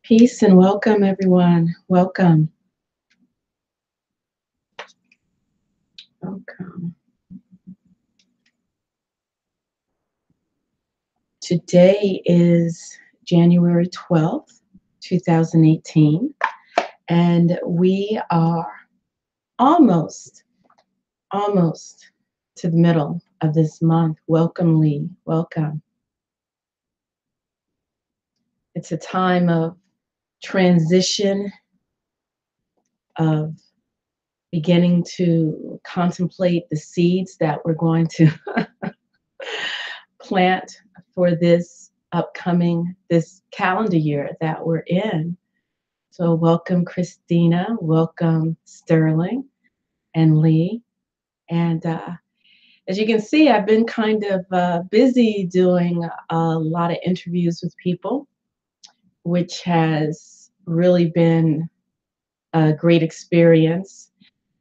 Peace and welcome, everyone. Welcome. Welcome. Today is January 12th, 2018, and we are almost to the middle of this month. Welcome, Lee. Welcome. It's a time of transition, of beginning to contemplate the seeds that we're going to plant for this calendar year that we're in. So welcome Christina, welcome Sterling and Lee. And as you can see, I've been kind of busy doing a lot of interviews with people, which has really been a great experience.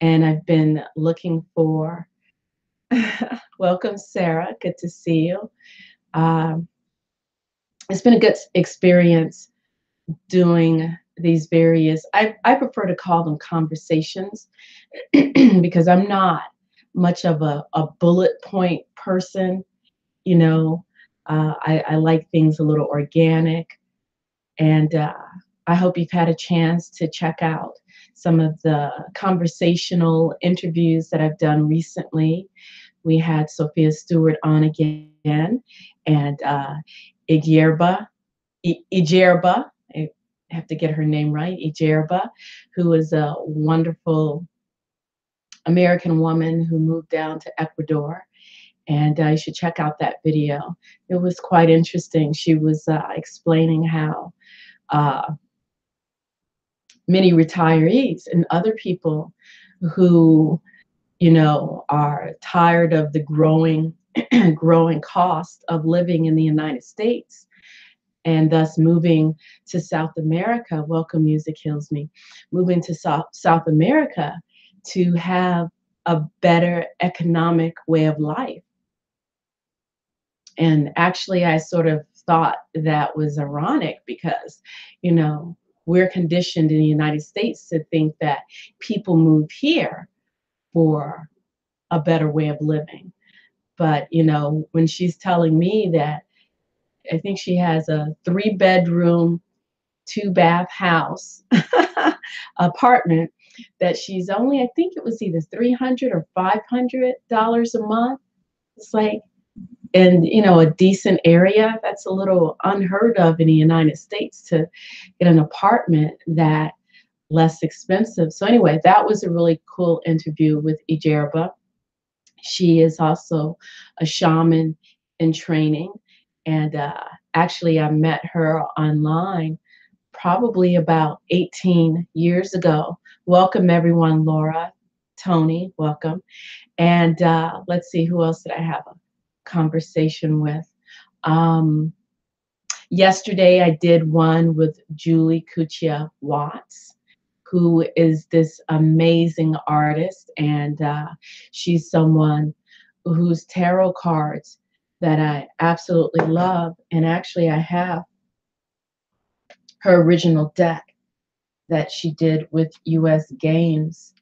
And I've been looking for, welcome Sarah, good to see you. It's been a good experience doing these various, I prefer to call them conversations because I'm not much of a bullet point person. You know, I like things a little organic. And I hope you've had a chance to check out some of the conversational interviews that I've done recently. We had Sophia Stewart on again, and Ijerba, I have to get her name right, Ijerba, who is a wonderful American woman who moved down to Ecuador. And you should check out that video. It was quite interesting. She was explaining how many retirees and other people who, are tired of the growing cost of living in the United States and thus moving to South America. Welcome, music heals me. Moving to South America to have a better economic way of life. And actually, I sort of thought that was ironic because, we're conditioned in the United States to think that people move here for a better way of living. But, when she's telling me that I think she has a 3-bedroom, 2-bath house apartment that she's only, I think it was either $300 or $500 a month. It's like, and a decent area, that's a little unheard of in the United States to get an apartment that less expensive. So anyway, that was a really cool interview with Ijerba. She is also a shaman in training, and actually I met her online probably about 18 years ago. Welcome everyone, Laura, Tony, welcome. And let's see, who else did I have a conversation with? Yesterday I did one with Julie Kuchia Watts, who is this amazing artist, and she's someone whose tarot cards that I absolutely love. And actually I have her original deck that she did with US Games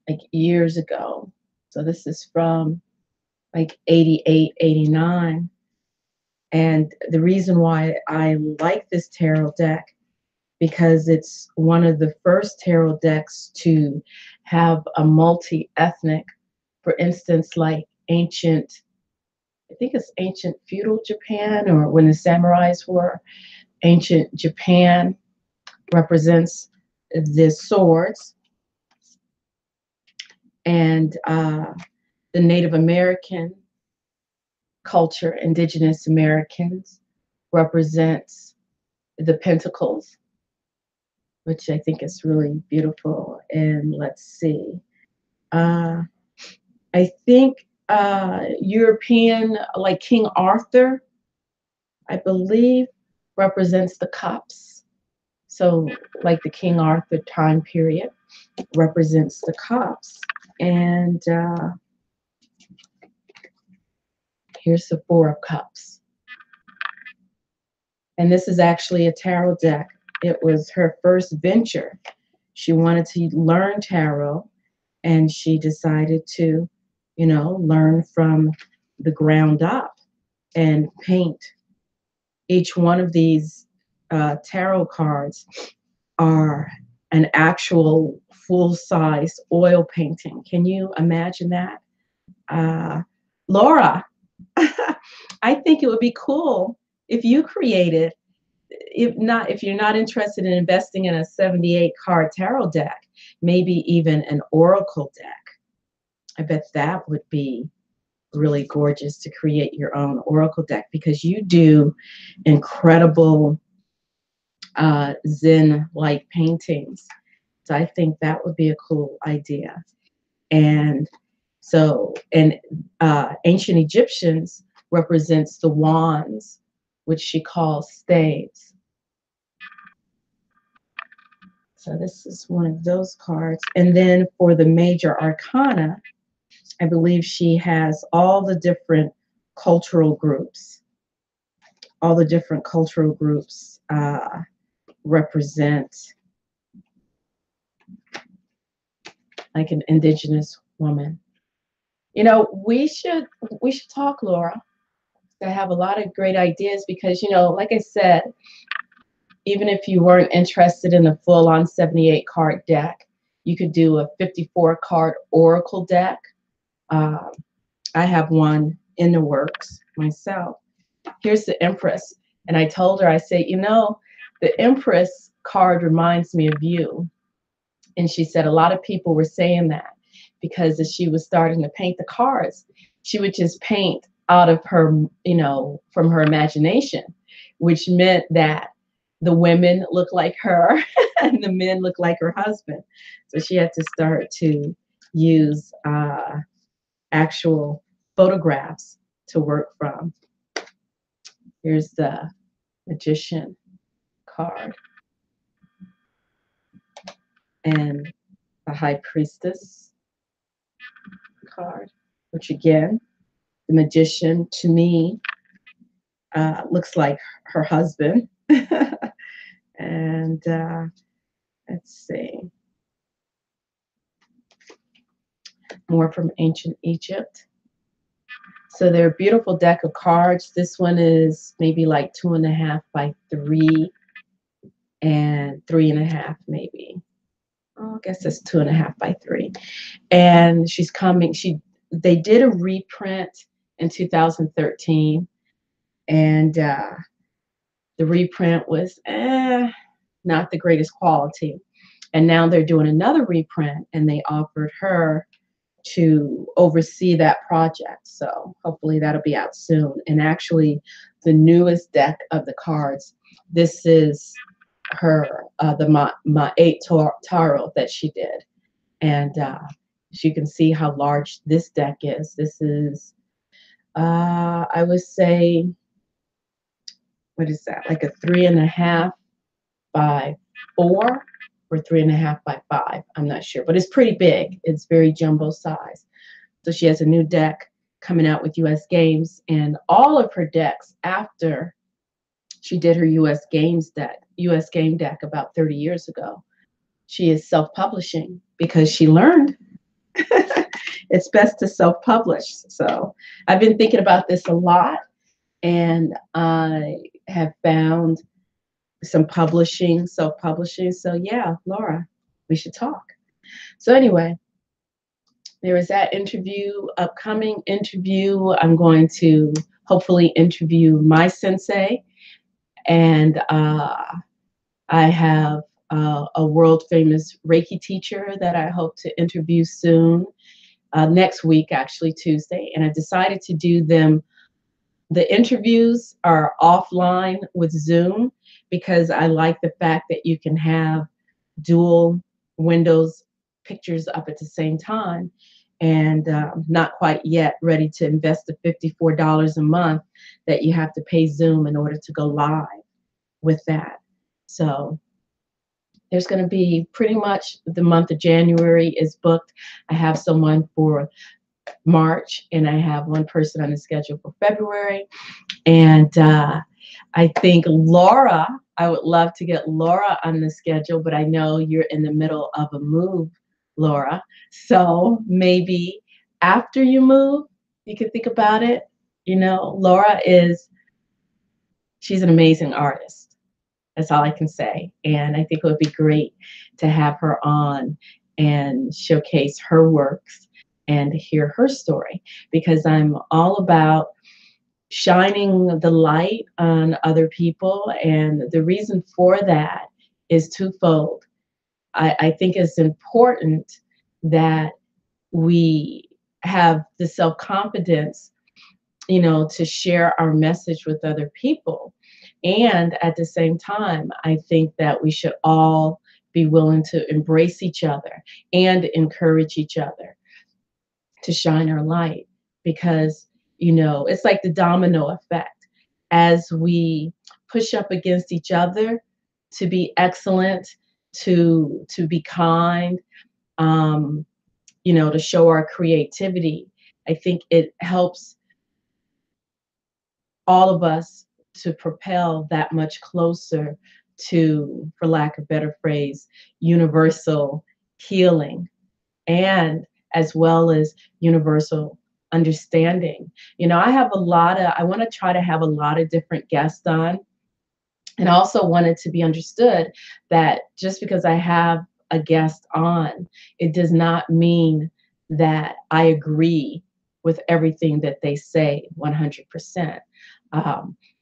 like years ago. So this is from like 88, 89. And the reason why I like this tarot deck, because it's one of the first tarot decks to have a multi-ethnic, for instance, like I think it's ancient feudal Japan, or when the samurais were, ancient Japan represents the swords, and the Native American culture, indigenous Americans, represents the pentacles, which I think is really beautiful. And let's see, I think European, like King Arthur, I believe, represents the cups. So like the King Arthur time period represents the cups. And here's the 4 of Cups. And this is actually a tarot deck It was her first venture. She wanted to learn tarot, and she decided to, learn from the ground up and paint. Each one of these tarot cards are an actual full-size oil painting. Can you imagine that? Laura, I think it would be cool if you created, if you're not interested in investing in a 78 card tarot deck, maybe even an oracle deck. I bet that would be really gorgeous to create your own oracle deck, because you do incredible Zen-like paintings. So I think that would be a cool idea. And so, ancient Egyptians represents the wands, which she calls staves. So this is one of those cards. And then for the major arcana, I believe she has all the different cultural groups. All the different cultural groups represent like an indigenous woman. We should talk, Laura. I have a lot of great ideas because, like I said, even if you weren't interested in the full-on 78 card deck, you could do a 54 card oracle deck. I have one in the works myself. Here's the Empress. And I told her, I said, the Empress card reminds me of you. And she said a lot of people were saying that because as she was starting to paint the cards, she would just paint out of her, from her imagination, which meant that the women look like her and the men look like her husband. So she had to start to use actual photographs to work from. Here's the Magician card and the High Priestess card, which again, the Magician to me looks like her husband. And let's see, more from ancient Egypt. So they're a beautiful deck of cards. This one is maybe like 2.5 by 3 and 3.5 maybe. Oh, I guess it's 2.5 by 3. And she's coming. They did a reprint in 2013, and the reprint was not the greatest quality. And now they're doing another reprint, and they offered her to oversee that project. So hopefully that'll be out soon. And actually, the newest deck of the cards, this is her my 8 tarot that she did, and you can see how large this deck is. This is I would say, what is that, like a 3.5 by 4 or 3.5 by 5. I'm not sure, but it's pretty big. It's very jumbo size. So she has a new deck coming out with US Games, and all of her decks after she did her US game deck about 30 years ago, she is self-publishing because she learned it's best to self-publish. So I've been thinking about this a lot, and I have found some self-publishing. So yeah, Laura, we should talk. So anyway, there is that upcoming interview. I'm going to hopefully interview my sensei, and I have a world famous Reiki teacher that I hope to interview soon, next week, actually Tuesday. And I decided to do them. The interviews are offline with Zoom because I like the fact that you can have dual windows pictures up at the same time, and not quite yet ready to invest the $54 a month that you have to pay Zoom in order to go live with that. So there's going to be pretty much the month of January is booked. I have someone for March, and I have one person on the schedule for February. And I think Laura, I would love to get Laura on the schedule, but I know you're in the middle of a move, Laura. So maybe after you move, you can think about it. You know, she's an amazing artist. That's all I can say. And I think it would be great to have her on and showcase her works and hear her story, because I'm all about shining the light on other people. And the reason for that is twofold. I think it's important that we have the self-confidence, you know, to share our message with other people. And at the same time, I think that we should all be willing to embrace each other and encourage each other to shine our light, because, you know, it's like the domino effect. As we push up against each other to be excellent, to be kind, um, you know, to show our creativity, I think it helps all of us to propel that much closer to, for lack of a better phrase, universal healing, and as well as universal understanding. You know, I want to try to have a lot of different guests on, and I also wanted to be understood that just because I have a guest on, it does not mean that I agree with everything that they say 100%.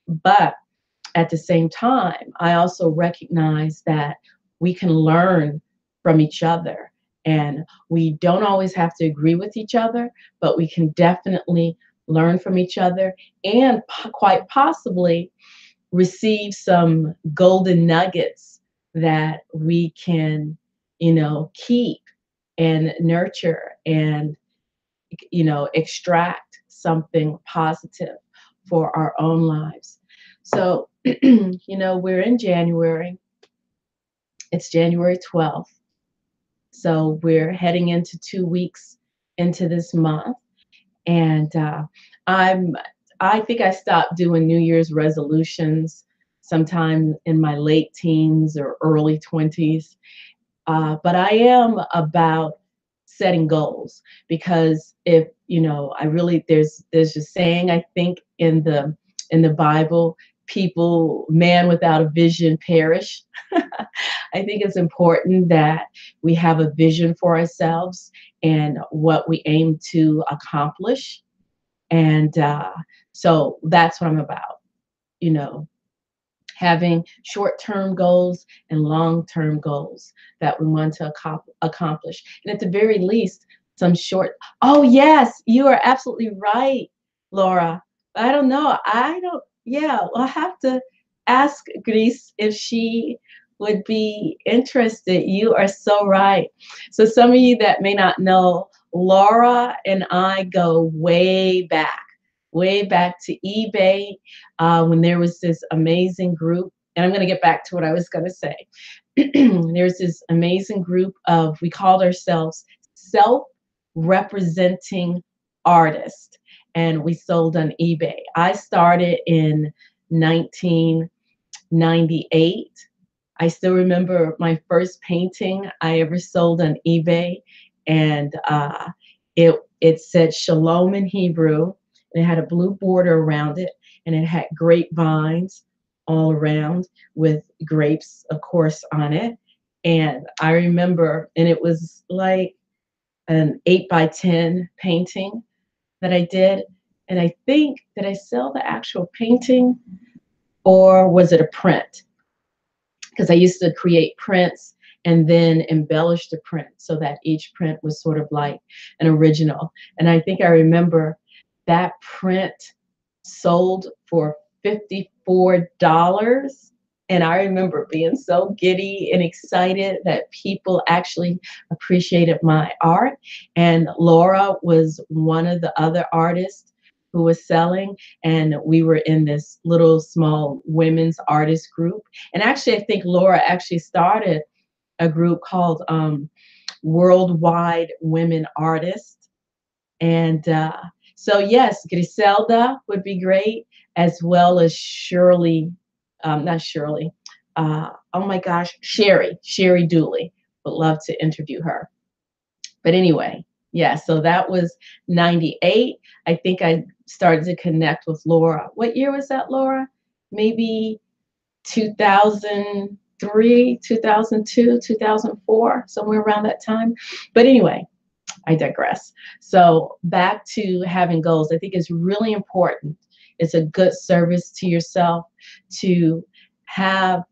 But at the same time, I also recognize that we can learn from each other, and we don't always have to agree with each other, but we can definitely learn from each other, and quite possibly receive some golden nuggets that we can, you know, keep and nurture and, you know, extract something positive for our own lives. So, you know, we're in January. It's January 12th. So we're heading into 2 weeks into this month. And I'm, I think I stopped doing New Year's resolutions sometime in my late teens or early 20s. But I am about setting goals, because if, you know, I really, there's a saying, I think, in the Bible, people, man without a vision perish. I think it's important that we have a vision for ourselves and what we aim to accomplish. And so that's what I'm about, you know, having short-term goals and long-term goals that we want to accomplish. And at the very least, some short, oh yes, you are absolutely right, Laura. I don't know. Yeah, I'll have to ask Greece if she would be interested. You are so right. So some of you that may not know, Laura and I go way back to eBay, when there was this amazing group, and I'm going to get back to what I was going to say. There's this amazing group of, we called ourselves self-representing artists, and we sold on eBay. I started in 1998. I still remember my first painting I ever sold on eBay, and it said Shalom in Hebrew, and it had a blue border around it, and it had grapevines all around with grapes, of course, on it. And I remember, and it was like an 8 by 10 painting that I did. And I think, did I sell the actual painting, or was it a print? Because I used to create prints and then embellish the print so that each print was sort of like an original. And I think I remember that print sold for $54. And I remember being so giddy and excited that people actually appreciated my art. And Laura was one of the other artists who was selling. And we were in this little small women's artist group. And actually, I think Laura actually started a group called Worldwide Women Artists. And so yes, Griselda would be great, as well as Shirley, not Shirley, oh my gosh, Sherry Dooley. Would love to interview her. But anyway, yeah, so that was 98. I think I started to connect with Laura. What year was that, Laura? Maybe 2003, 2002, 2004, somewhere around that time. But anyway, I digress. So back to having goals. I think it's really important. It's a good service to yourself to have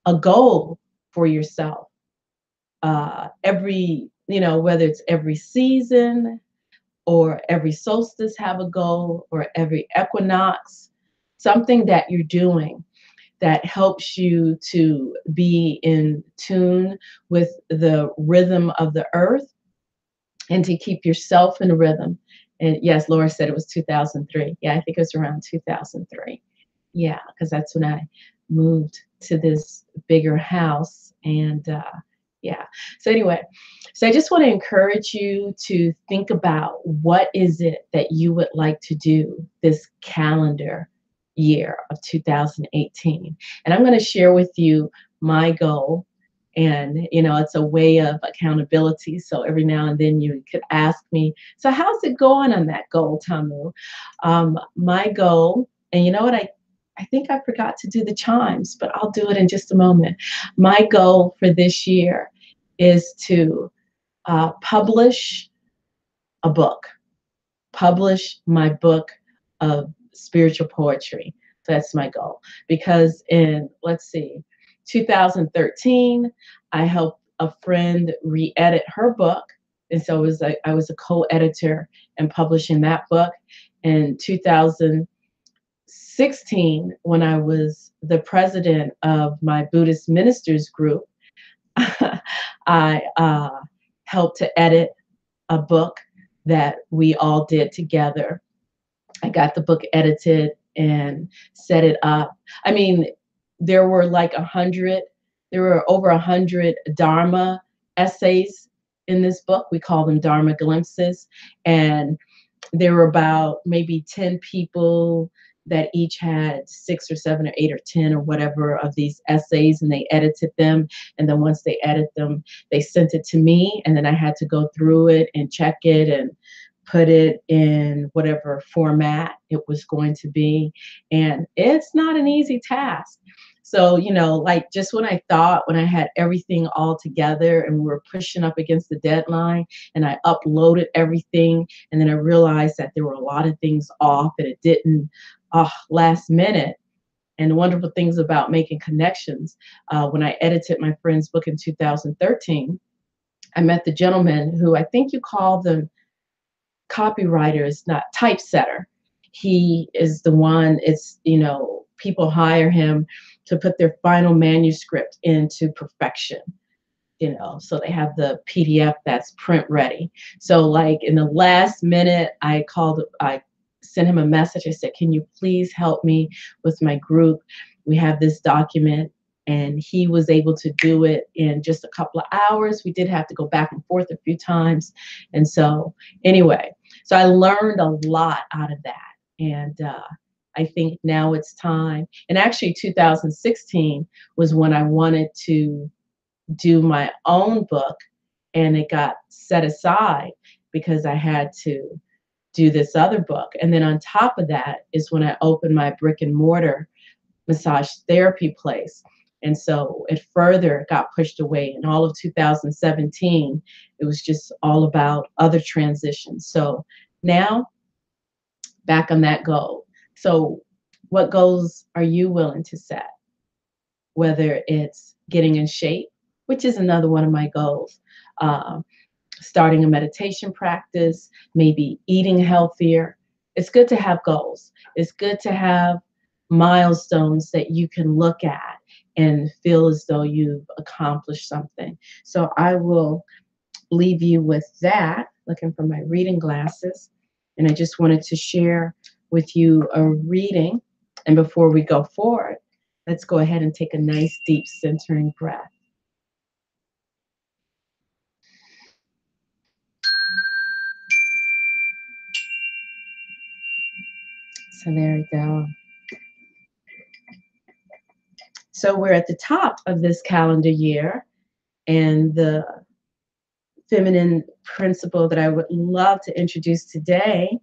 a goal for yourself. Every, whether it's every season or every solstice, have a goal, or every equinox, something that you're doing that helps you to be in tune with the rhythm of the earth and to keep yourself in a rhythm. And yes, Laura said it was 2003. Yeah, I think it was around 2003. Yeah, because that's when I moved to this bigger house. And yeah, so anyway, so I just want to encourage you to think about what is it that you would like to do this calendar year of 2018. And I'm going to share with you my goal. And, it's a way of accountability. So every now and then you could ask me, so how's it going on that goal, Tamu? My goal, and you know what, I think I forgot to do the chimes, but I'll do it in just a moment. My goal for this year is to publish a book, publish my book of spiritual poetry. So that's my goal. Because in, let's see, 2013, I helped a friend re-edit her book. And so I was a co-editor in publishing that book. In 2016, when I was the president of my Buddhist ministers group, I helped to edit a book that we all did together. I got the book edited and set it up. I mean, there were like 100, there were over 100 Dharma essays in this book. We call them Dharma glimpses. And there were about maybe 10 people that each had 6 or 7 or 8 or 10 or whatever of these essays, and they edited them. And then once they edit them, they sent it to me, and then I had to go through it and check it and put it in whatever format it was going to be. And it's not an easy task. So, like just when I had everything all together and we were pushing up against the deadline and I uploaded everything, and then I realized that there were a lot of things off and it didn't last minute. And the wonderful things about making connections, when I edited my friend's book in 2013, I met the gentleman who I think you call them copywriters, not typesetter. He is the one, people hire him to put their final manuscript into perfection. So they have the PDF that's print ready. So like in the last minute, I sent him a message. I said, can you please help me with my group? We have this document. And he was able to do it in just a couple of hours. We did have to go back and forth a few times. And so anyway, so I learned a lot out of that. And I think now it's time. And actually 2016 was when I wanted to do my own book, and it got set aside because I had to do this other book. And then on top of that is when I opened my brick and mortar massage therapy place. And so it further got pushed away. In all of 2017, it was just all about other transitions. So now back on that goal. So what goals are you willing to set? Whether it's getting in shape, which is another one of my goals, starting a meditation practice, maybe eating healthier. It's good to have goals. It's good to have milestones that you can look at and feel as though you've accomplished something. So I will leave you with that, looking for my reading glasses. And I just wanted to share with you a reading. And before we go forward, let's go ahead and take a nice deep centering breath. So there we go. So we're at the top of this calendar year, and the feminine principle that I would love to introduce today,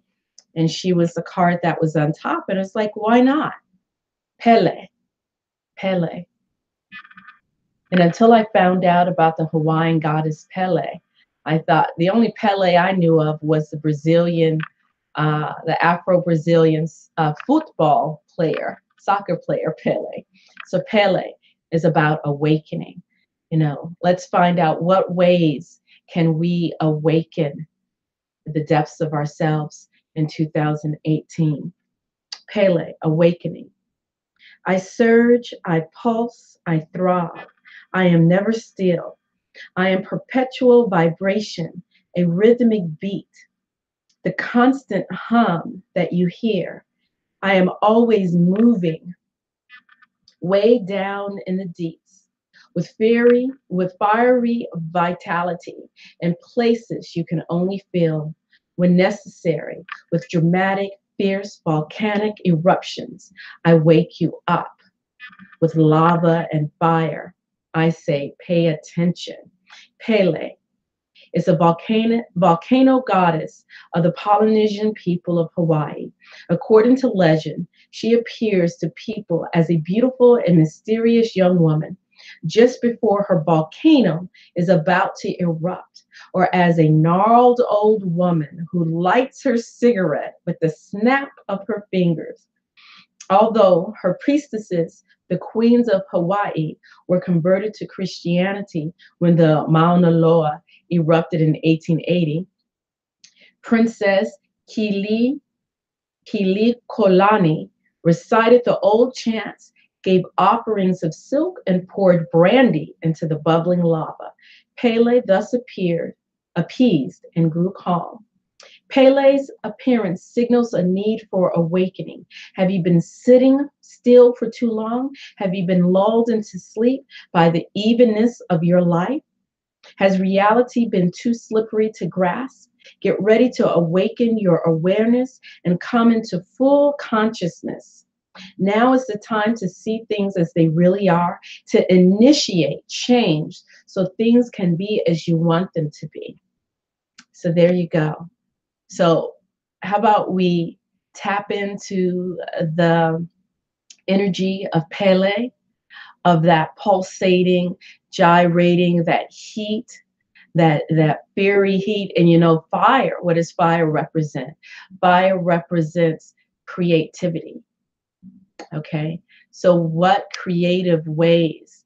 and she was the card that was on top, and it's like, why not? Pele, Pele. And until I found out about the Hawaiian goddess Pele, I thought the only Pele I knew of was the Brazilian, the Afro-Brazilian football player, soccer player Pele. So Pele is about awakening. You know, let's find out what ways can we awaken the depths of ourselves in 2018. Pele, awakening. I surge, I pulse, I throb. I am never still. I am perpetual vibration, a rhythmic beat, the constant hum that you hear. I am always moving, way down in the deeps, with fiery vitality in places you can only feel when necessary, with dramatic, fierce volcanic eruptions. I wake you up with lava and fire. I say, pay attention. Pele is a volcano goddess of the Polynesian people of Hawaii. According to legend, she appears to people as a beautiful and mysterious young woman just before her volcano is about to erupt, or as a gnarled old woman who lights her cigarette with the snap of her fingers. Although her priestesses, the queens of Hawaii, were converted to Christianity when the Mauna Loa erupted in 1880, Princess Kili Kilikolani recited the old chants, gave offerings of silk, and poured brandy into the bubbling lava. Pele thus appeased, and grew calm. Pele's appearance signals a need for awakening. Have you been sitting still for too long? Have you been lulled into sleep by the evenness of your life? Has reality been too slippery to grasp? Get ready to awaken your awareness and come into full consciousness. Now is the time to see things as they really are, to initiate change so things can be as you want them to be. So there you go. So how about we tap into the energy of Pele, of that pulsating, gyrating, that heat, that fiery heat. And you know, fire, what does fire represent? Fire represents creativity. Okay. So what creative ways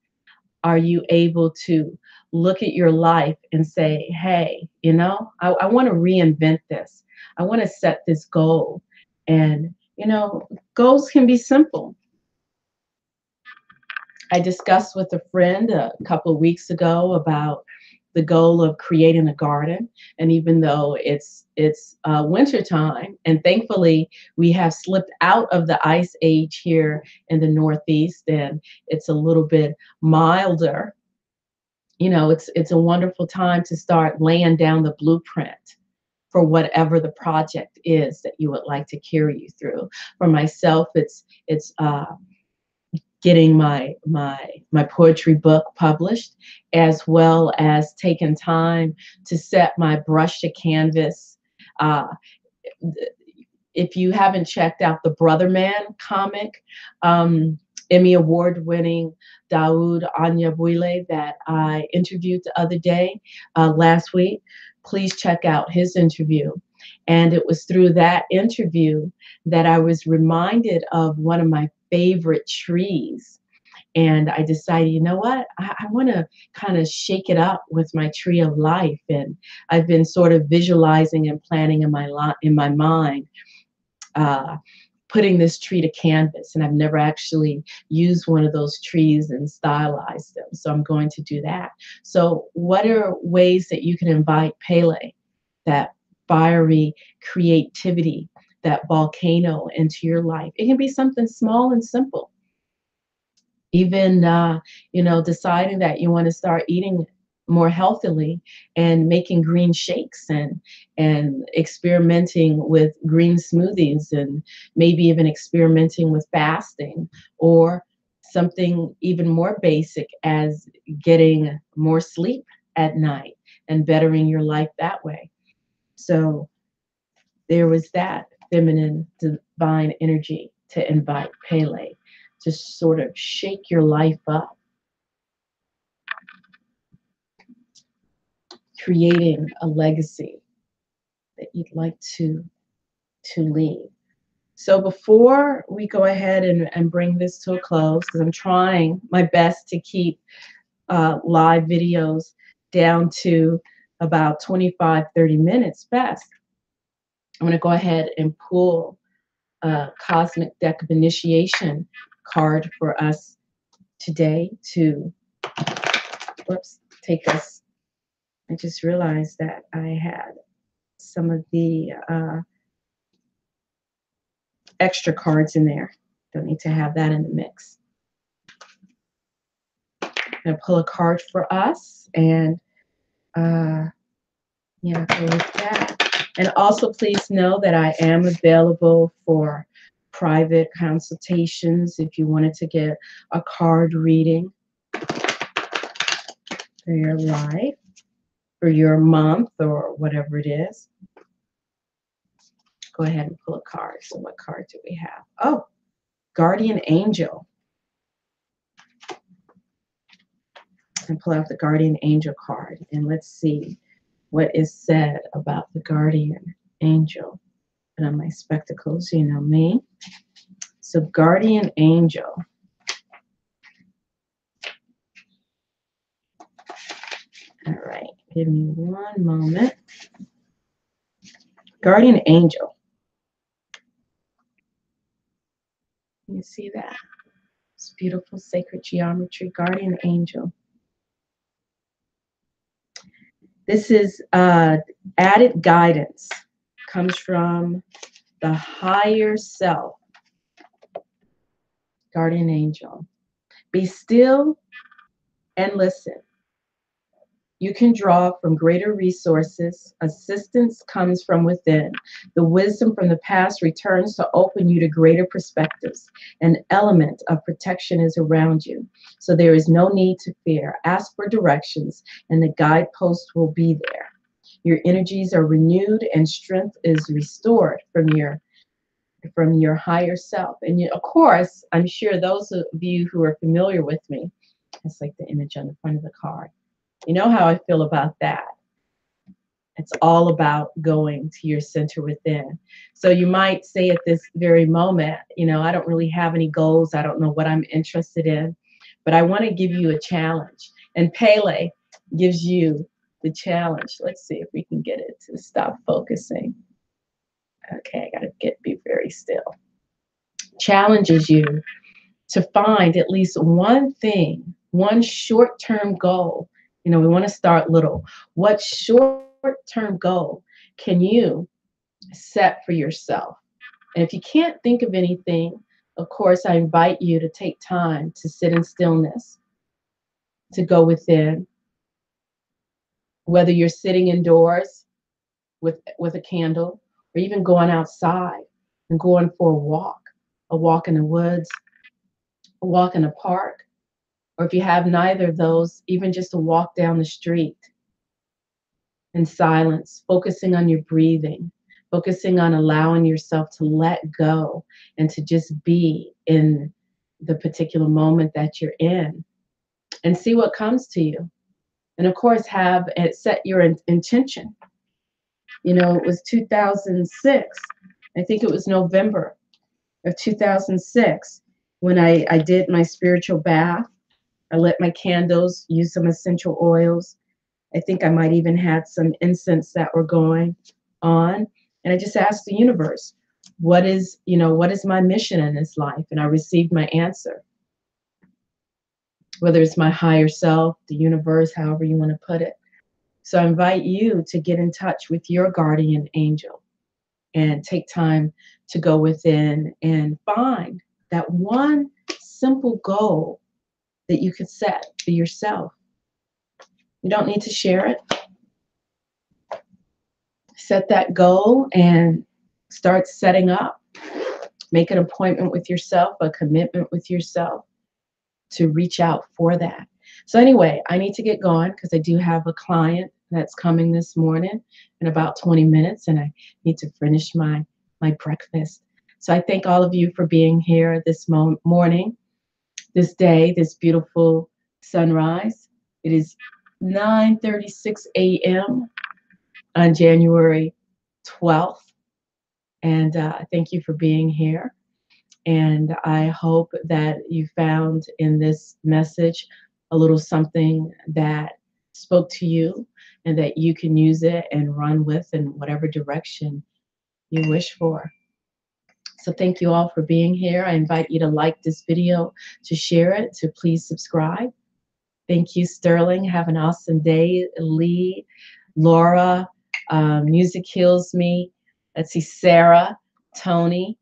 are you able to look at your life and say, hey, you know, I want to reinvent this. I want to set this goal. And, you know, goals can be simple. I discussed with a friend a couple of weeks ago about the goal of creating a garden. And even though it's winter time, and thankfully we have slipped out of the ice age here in the Northeast, and it's a little bit milder. You know, it's a wonderful time to start laying down the blueprint for whatever the project is that you would like to carry you through. For myself, it's getting my poetry book published, as well as taking time to set my brush to canvas. Uh, if you haven't checked out the Brother Man comic, Emmy Award winning Daoud Anyabwile that I interviewed the other day, last week, please check out his interview. And it was through that interview that I was reminded of one of my favorite trees. And I decided, you know what, I want to kind of shake it up with my tree of life. And I've been sort of visualizing and planning in my mind, uh, putting this tree to canvas. And I've never actually used one of those trees and stylized them. So I'm going to do that. So what are ways that you can invite Pele, that fiery creativity, that volcano, into your life? It can be something small and simple. Even, you know, deciding that you want to start eating more healthily and making green shakes, and experimenting with green smoothies, and maybe even experimenting with fasting, or something even more basic as getting more sleep at night and bettering your life that way. So there was that feminine divine energy to invite Pele to sort of shake your life up, creating a legacy that you'd like to leave. So before we go ahead and bring this to a close, because I'm trying my best to keep live videos down to about 25, 30 minutes best, I'm going to go ahead and pull a cosmic deck of initiation card for us today to, whoops, take us. I just realized that I had some of the extra cards in there. Don't need to have that in the mix. I'm going to pull a card for us and yeah, go with that. And also please know that I am available for private consultations if you wanted to get a card reading for your life, for your month, or whatever it is. Go ahead and pull a card. So what card do we have? Oh, Guardian Angel. And pull out the Guardian Angel card. And let's see what is said about the Guardian Angel. Put on my spectacles, you know me. So Guardian Angel. All right, give me one moment. Guardian Angel. You see that? It's beautiful sacred geometry. Guardian Angel. This is added guidance. Comes from the higher self. Guardian Angel. Be still and listen. You can draw from greater resources. Assistance comes from within. The wisdom from the past returns to open you to greater perspectives. An element of protection is around you, so there is no need to fear. Ask for directions, and the guidepost will be there. Your energies are renewed, and strength is restored from your higher self. And of course, I'm sure those of you who are familiar with me, it's like the image on the front of the card. You know how I feel about that. It's all about going to your center within. So you might say at this very moment, I don't really have any goals. I don't know what I'm interested in, but I want to give you a challenge. And Pele gives you the challenge. Let's see if we can get it to stop focusing. Okay, I got to be very still. Challenges you to find at least one thing, one short-term goal. We want to start little. What short-term goal can you set for yourself? And if you can't think of anything, of course, I invite you to take time to sit in stillness, to go within, whether you're sitting indoors with a candle, or even going outside and going for a walk in the woods, a walk in a park, or if you have neither of those, even just a walk down the street in silence, focusing on your breathing, focusing on allowing yourself to let go and to just be in the particular moment that you're in, and see what comes to you. And of course, have it set your intention. It was 2006. I think it was November of 2006 when I did my spiritual bath. I lit my candles, used some essential oils. I think I might even had some incense that were going on. And I just asked the universe, what is my mission in this life? And I received my answer. Whether it's my higher self, the universe, however you want to put it. So I invite you to get in touch with your guardian angel and take time to go within and find that one simple goal that you could set for yourself. You don't need to share it. Set that goal and start setting up. Make an appointment with yourself, a commitment with yourself, to reach out for that. So anyway, I need to get going because I do have a client that's coming this morning in about 20 minutes, and I need to finish my breakfast. So I thank all of you for being here this morning, this day, this beautiful sunrise. It is 9:36 a.m. on January 12th, and thank you for being here. And I hope that you found in this message a little something that spoke to you and that you can use it and run with in whatever direction you wish for. So thank you all for being here. I invite you to like this video, to share it, to please subscribe. Thank you, Sterling. Have an awesome day. Lee, Laura, Music Heals Me. Let's see, Sarah, Tony,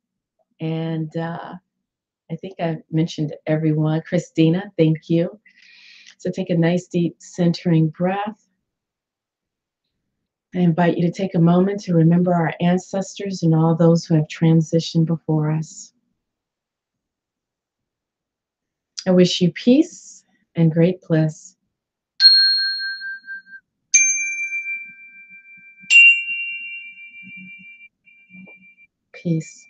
and I think I mentioned everyone. Christina, thank you. So take a nice deep centering breath. I invite you to take a moment to remember our ancestors and all those who have transitioned before us. I wish you peace and great bliss. Peace.